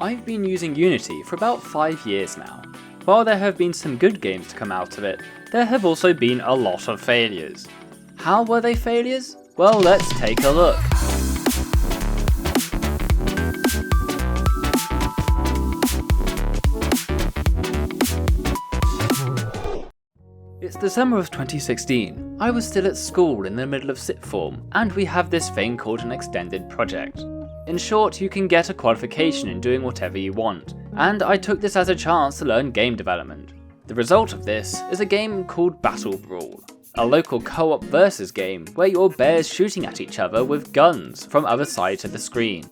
I've been using Unity for about 5 years now. While there have been some good games to come out of it, there have also been a lot of failures. How were they failures? Well, let's take a look. It's December of 2016. I was still at school in the middle of sixth form, and we have this thing called an extended project. In short, you can get a qualification in doing whatever you want, and I took this as a chance to learn game development. The result of this is a game called Battle Brawl, a local co-op versus game where you're bears shooting at each other with guns from other sides of the screen.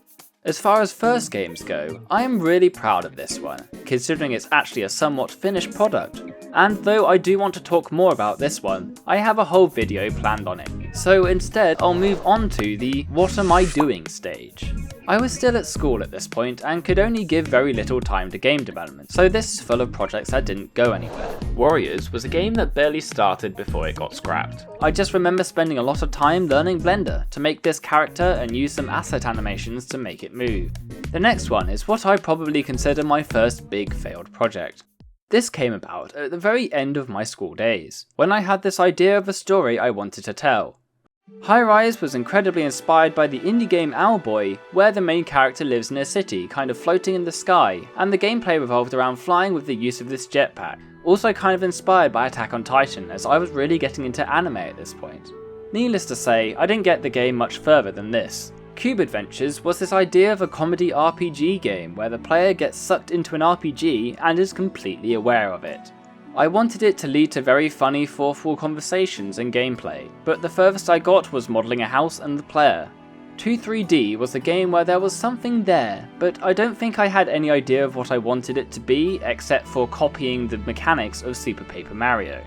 As far as first games go, I am really proud of this one, considering it's actually a somewhat finished product. And though I do want to talk more about this one, I have a whole video planned on it. So instead, I'll move on to the what am I doing stage. I was still at school at this point and could only give very little time to game development, so this is full of projects that didn't go anywhere. Warriors was a game that barely started before it got scrapped. I just remember spending a lot of time learning Blender to make this character and use some asset animations to make it move. The next one is what I probably consider my first big failed project. This came about at the very end of my school days, when I had this idea of a story I wanted to tell. Hi-Rise was incredibly inspired by the indie game Owlboy, where the main character lives in a city kind of floating in the sky, and the gameplay revolved around flying with the use of this jetpack. Also kind of inspired by Attack on Titan, as I was really getting into anime at this point. Needless to say, I didn't get the game much further than this. Cube Adventures was this idea of a comedy RPG game where the player gets sucked into an RPG and is completely aware of it. I wanted it to lead to very funny fourth wall conversations and gameplay, but the furthest I got was modelling a house and the player. 2-3D was a game where there was something there, but I don't think I had any idea of what I wanted it to be except for copying the mechanics of Super Paper Mario.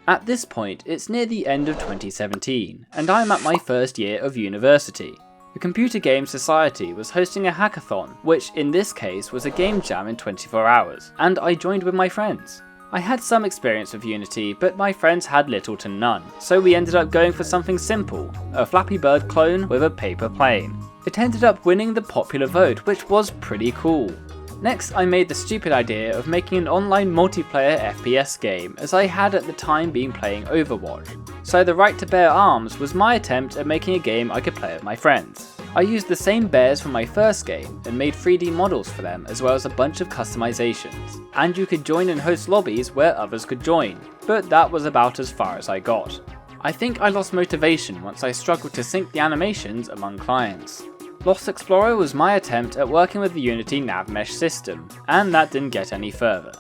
At this point, it's near the end of 2017, and I'm at my first year of university. The Computer Games Society was hosting a hackathon, which in this case was a game jam in 24 hours, and I joined with my friends. I had some experience with Unity, but my friends had little to none, so we ended up going for something simple, a Flappy Bird clone with a paper plane. It ended up winning the popular vote, which was pretty cool. Next, I made the stupid idea of making an online multiplayer FPS game, as I had at the time been playing Overwatch. So the Right to Bear Arms was my attempt at making a game I could play with my friends. I used the same bears from my first game and made 3D models for them as well as a bunch of customizations. And you could join and host lobbies where others could join, but that was about as far as I got. I think I lost motivation once I struggled to sync the animations among clients. Lost Explorer was my attempt at working with the Unity nav mesh system, and that didn't get any further.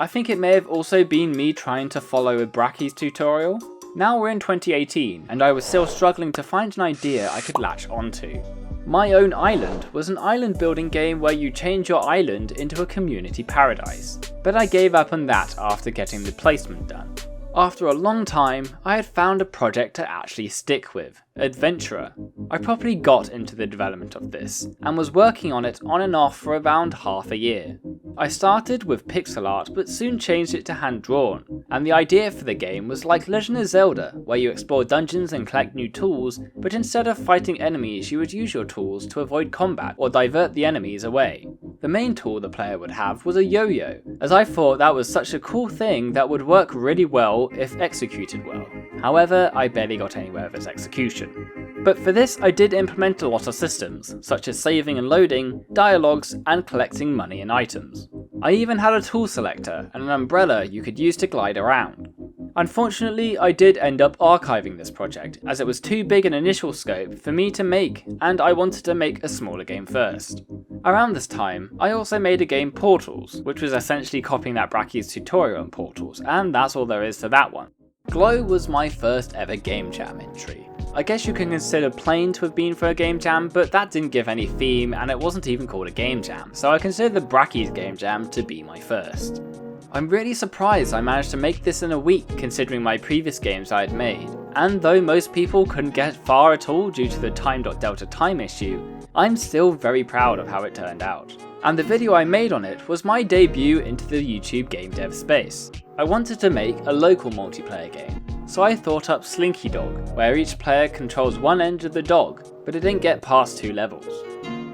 I think it may have also been me trying to follow a Brackeys tutorial. Now we're in 2018, and I was still struggling to find an idea I could latch onto. My Own Island was an island building game where you change your island into a community paradise, but I gave up on that after getting the placement done. After a long time, I had found a project to actually stick with, Adventurer. I properly got into the development of this, and was working on it on and off for around half a year. I started with pixel art but soon changed it to hand-drawn, and the idea for the game was like Legend of Zelda, where you explore dungeons and collect new tools, but instead of fighting enemies you would use your tools to avoid combat or divert the enemies away. The main tool the player would have was a yo-yo, as I thought that was such a cool thing that would work really well if executed well. However, I barely got anywhere with its execution. But for this I did implement a lot of systems, such as saving and loading, dialogues, and collecting money and items. I even had a tool selector and an umbrella you could use to glide around. Unfortunately, I did end up archiving this project, as it was too big an initial scope for me to make, and I wanted to make a smaller game first. Around this time, I also made a game Portals, which was essentially copying that Brackeys tutorial on Portals, and that's all there is to that one. Glow was my first ever game jam entry. I guess you can consider Plane to have been for a game jam, but that didn't give any theme and it wasn't even called a game jam, so I consider the Brackeys game jam to be my first. I'm really surprised I managed to make this in a week considering my previous games I had made, and though most people couldn't get far at all due to the time.delta time issue, I'm still very proud of how it turned out. And the video I made on it was my debut into the YouTube game dev space. I wanted to make a local multiplayer game, so I thought up Slinky Dog, where each player controls one end of the dog, but it didn't get past 2 levels.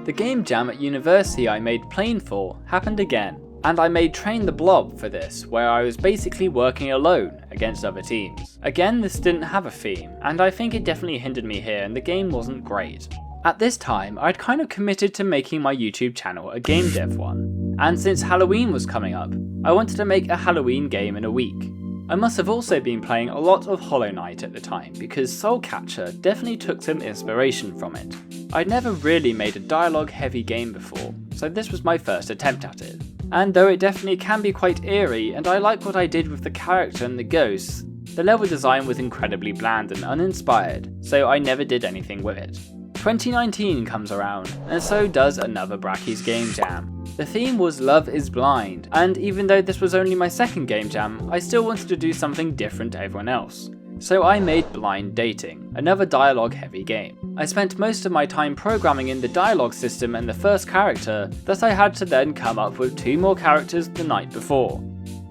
The game jam at university I made Plane for happened again, and I made Train the Blob for this, where I was basically working alone against other teams. Again, this didn't have a theme, and I think it definitely hindered me here and the game wasn't great. At this time, I'd kind of committed to making my YouTube channel a game dev one, and since Halloween was coming up, I wanted to make a Halloween game in a week. I must have also been playing a lot of Hollow Knight at the time because Soul Catcher definitely took some inspiration from it. I'd never really made a dialogue heavy game before, so this was my first attempt at it. And though it definitely can be quite eerie and I like what I did with the character and the ghosts, the level design was incredibly bland and uninspired, so I never did anything with it. 2019 comes around, and so does another Brackeys game jam. The theme was Love is Blind, and even though this was only my second game jam, I still wanted to do something different to everyone else. So I made Blind Dating, another dialogue heavy game. I spent most of my time programming in the dialogue system and the first character, thus I had to then come up with 2 more characters the night before.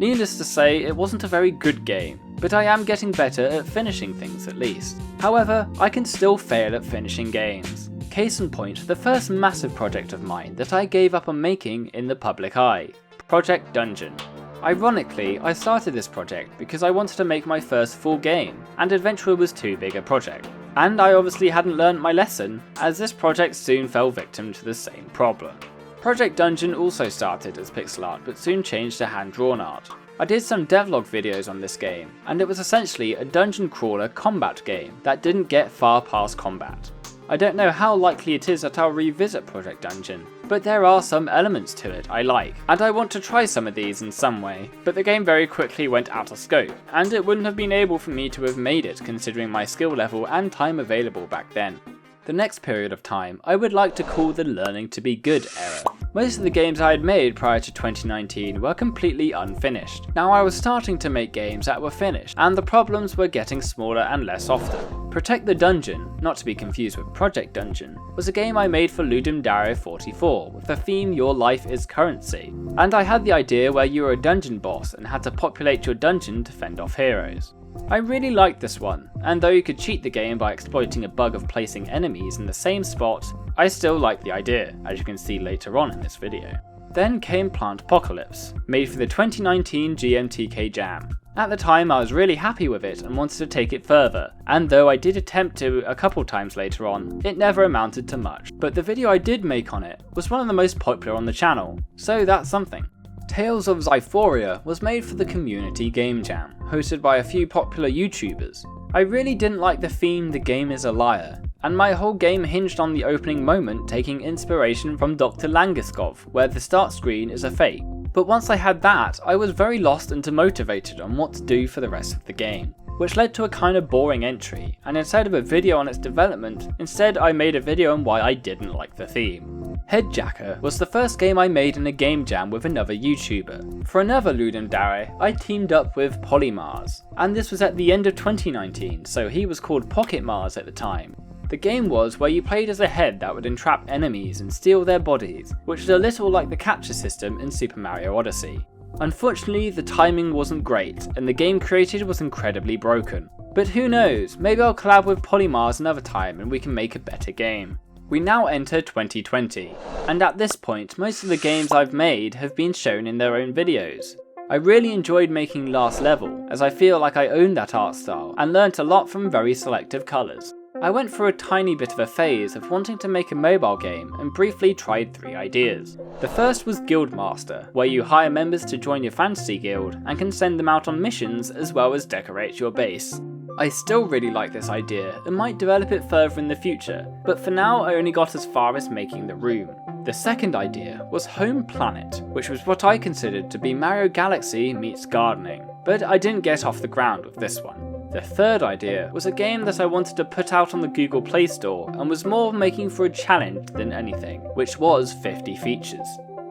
Needless to say, it wasn't a very good game, but I am getting better at finishing things at least. However, I can still fail at finishing games. Case in point, the first massive project of mine that I gave up on making in the public eye, Project Dungeon. Ironically, I started this project because I wanted to make my first full game, and Adventurer was too big a project. And I obviously hadn't learnt my lesson, as this project soon fell victim to the same problem. Project Dungeon also started as pixel art but soon changed to hand-drawn art. I did some devlog videos on this game, and it was essentially a dungeon crawler combat game that didn't get far past combat. I don't know how likely it is that I'll revisit Project Dungeon, but there are some elements to it I like, and I want to try some of these in some way, but the game very quickly went out of scope, and it wouldn't have been able for me to have made it considering my skill level and time available back then. The next period of time I would like to call the learning to be good era. Most of the games I had made prior to 2019 were completely unfinished. Now I was starting to make games that were finished, and the problems were getting smaller and less often. Protect the Dungeon, not to be confused with Project Dungeon, was a game I made for Ludum Dare 44 with the theme Your Life is Currency, and I had the idea where you were a dungeon boss and had to populate your dungeon to fend off heroes. I really liked this one, and though you could cheat the game by exploiting a bug of placing enemies in the same spot, I still liked the idea, as you can see later on in this video. Then came Plantpocalypse, made for the 2019 GMTK Jam. At the time I was really happy with it and wanted to take it further, and though I did attempt to a couple times later on, it never amounted to much. But the video I did make on it was one of the most popular on the channel, so that's something. Tales of Xyphoria was made for the Community Game Jam, hosted by a few popular YouTubers. I really didn't like the theme The Game is a Liar, and my whole game hinged on the opening moment taking inspiration from Dr. Langeskov, where the start screen is a fake. But once I had that, I was very lost and demotivated on what to do for the rest of the game, which led to a kind of boring entry, and instead of a video on its development, instead I made a video on why I didn't like the theme. Headjacker was the first game I made in a game jam with another YouTuber. For another Ludum Dare, I teamed up with Polymars, and this was at the end of 2019, so he was called Pocket Mars at the time. The game was where you played as a head that would entrap enemies and steal their bodies, which is a little like the capture system in Super Mario Odyssey. Unfortunately, the timing wasn't great, and the game created was incredibly broken. But who knows, maybe I'll collab with Polymars another time and we can make a better game. We now enter 2020, and at this point most of the games I've made have been shown in their own videos. I really enjoyed making Last Level, as I feel like I owned that art style and learnt a lot from very selective colours. I went through a tiny bit of a phase of wanting to make a mobile game and briefly tried 3 ideas. The first was Guildmaster, where you hire members to join your fantasy guild and can send them out on missions as well as decorate your base. I still really like this idea and might develop it further in the future, but for now I only got as far as making the room. The second idea was Home Planet, which was what I considered to be Mario Galaxy meets gardening, but I didn't get off the ground with this one. The third idea was a game that I wanted to put out on the Google Play Store and was more making for a challenge than anything, which was 50 features.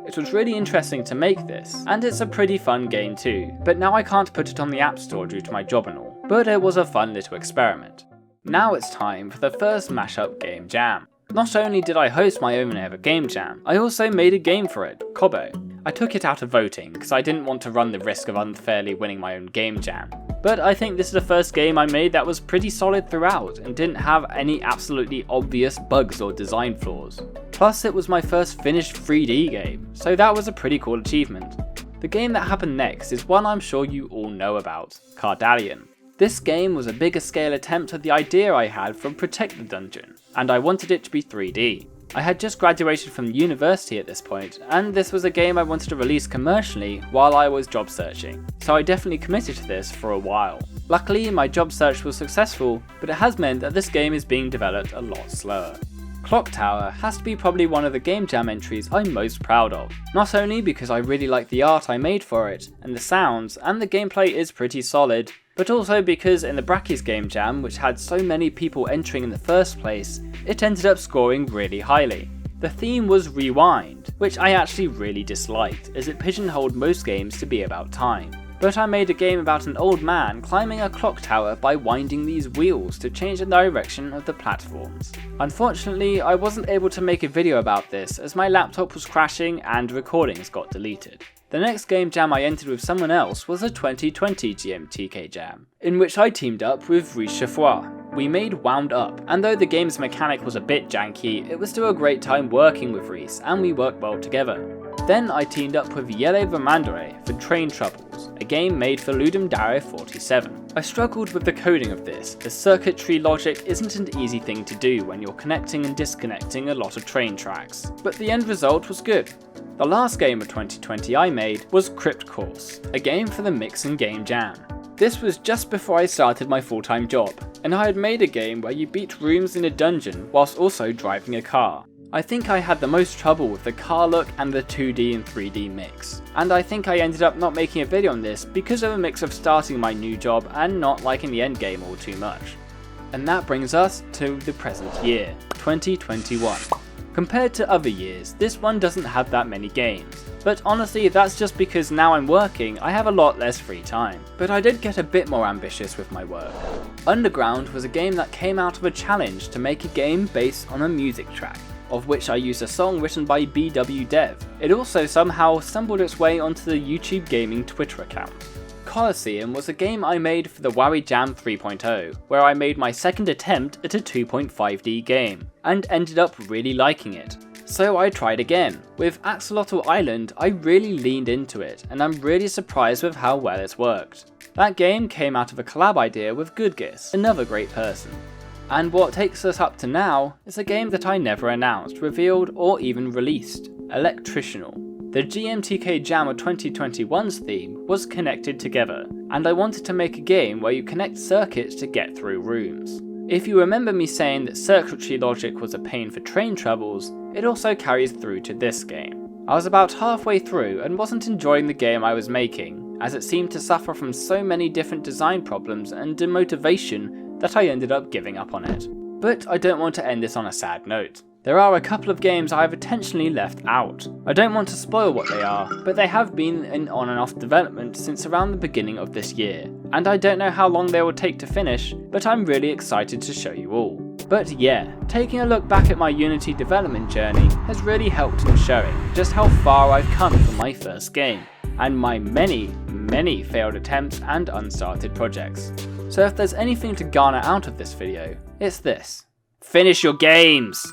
It was really interesting to make this, and it's a pretty fun game too, but now I can't put it on the App Store due to my job and all, but it was a fun little experiment. Now it's time for the first mashup game jam. Not only did I host my own ever game jam, I also made a game for it, Cobo. I took it out of voting because I didn't want to run the risk of unfairly winning my own game jam. But I think this is the first game I made that was pretty solid throughout and didn't have any absolutely obvious bugs or design flaws. Plus it was my first finished 3D game, so that was a pretty cool achievement. The game that happened next is one I'm sure you all know about, Cardallion. This game was a bigger scale attempt at the idea I had from Protect the Dungeon, and I wanted it to be 3D. I had just graduated from university at this point, and this was a game I wanted to release commercially while I was job searching, so I definitely committed to this for a while. Luckily, my job search was successful, but it has meant that this game is being developed a lot slower. Clock Tower has to be probably one of the Game Jam entries I'm most proud of, not only because I really like the art I made for it, and the sounds, and the gameplay is pretty solid, but also because in the Brackeys Game Jam, which had so many people entering in the first place, it ended up scoring really highly. The theme was Rewind, which I actually really disliked, as it pigeonholed most games to be about time. But I made a game about an old man climbing a clock tower by winding these wheels to change the direction of the platforms. Unfortunately, I wasn't able to make a video about this as my laptop was crashing and recordings got deleted. The next game jam I entered with someone else was a 2020 GMTK jam, in which I teamed up with Rhys Chafois. We made Wound Up, and though the game's mechanic was a bit janky, it was still a great time working with Rhys, and we worked well together. Then I teamed up with Jelle Vermandere for Train Troubles, a game made for Ludum Dare 47. I struggled with the coding of this, as circuitry logic isn't an easy thing to do when you're connecting and disconnecting a lot of train tracks, but the end result was good. The last game of 2020 I made was Crypt Course, a game for the Mixin Game Jam. This was just before I started my full-time job, and I had made a game where you beat rooms in a dungeon whilst also driving a car. I think I had the most trouble with the car look and the 2D and 3D mix, and I think I ended up not making a video on this because of a mix of starting my new job and not liking the endgame all too much. And that brings us to the present year, 2021. Compared to other years, this one doesn't have that many games, but honestly that's just because now I'm working I have a lot less free time. But I did get a bit more ambitious with my work. Underground was a game that came out of a challenge to make a game based on a music track, of which I used a song written by BW Dev. It also somehow stumbled its way onto the YouTube Gaming Twitter account. Colosseum was a game I made for the WoWie Jam 3.0, where I made my second attempt at a 2.5D game, and ended up really liking it. So I tried again. With Axolotl Island, I really leaned into it, and I'm really surprised with how well it's worked. That game came out of a collab idea with Goodgis, another great person. And what takes us up to now is a game that I never announced, revealed, or even released, Electritional. The GMTK Jam of 2021's theme was Connected Together, and I wanted to make a game where you connect circuits to get through rooms. If you remember me saying that circuitry logic was a pain for Train Troubles, it also carries through to this game. I was about halfway through and wasn't enjoying the game I was making, as it seemed to suffer from so many different design problems and demotivation that I ended up giving up on it. But I don't want to end this on a sad note. There are a couple of games I have intentionally left out. I don't want to spoil what they are, but they have been in on and off development since around the beginning of this year, and I don't know how long they will take to finish, but I'm really excited to show you all. But yeah, taking a look back at my Unity development journey has really helped in showing just how far I've come from my first game, and my many failed attempts and unstarted projects. So if there's anything to garner out of this video, it's this: finish your games!